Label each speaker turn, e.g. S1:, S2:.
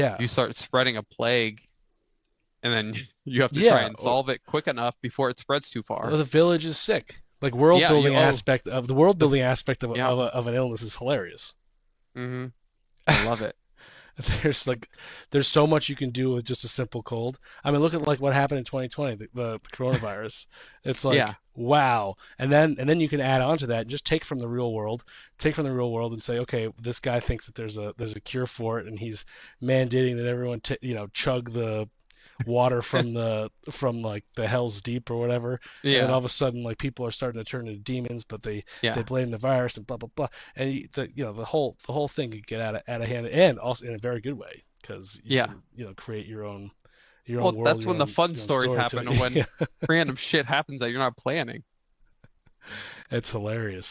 S1: Yeah.
S2: You start spreading a plague, and then you have to try
S1: Yeah.
S2: and solve it quick enough before it spreads too far.
S1: The village is sick. Like
S2: Yeah,
S1: world
S2: the
S1: building aspect
S2: yeah.
S1: of an illness is hilarious.
S2: hmm I love it.
S1: There's like there's so much you can do with just a simple cold. I mean, look at like what happened in 2020, the coronavirus. It's
S2: Yeah,
S1: like wow, and then you can add on to that, just take from the real world, and say, okay, this guy thinks that there's a cure for it, and he's mandating that everyone chug the water from like the Hell's Deep or whatever, and then all
S2: yeah,
S1: of a sudden like people are starting to turn into demons, but they
S2: yeah,
S1: blame the virus and blah blah blah, and the whole thing could get out of hand, and also in a very good way because you
S2: yeah.
S1: can create your own
S2: Well,
S1: world,
S2: that's when the fun
S1: your own
S2: stories
S1: story to
S2: happen, and
S1: it.
S2: when random shit happens that you're not planning.
S1: It's hilarious.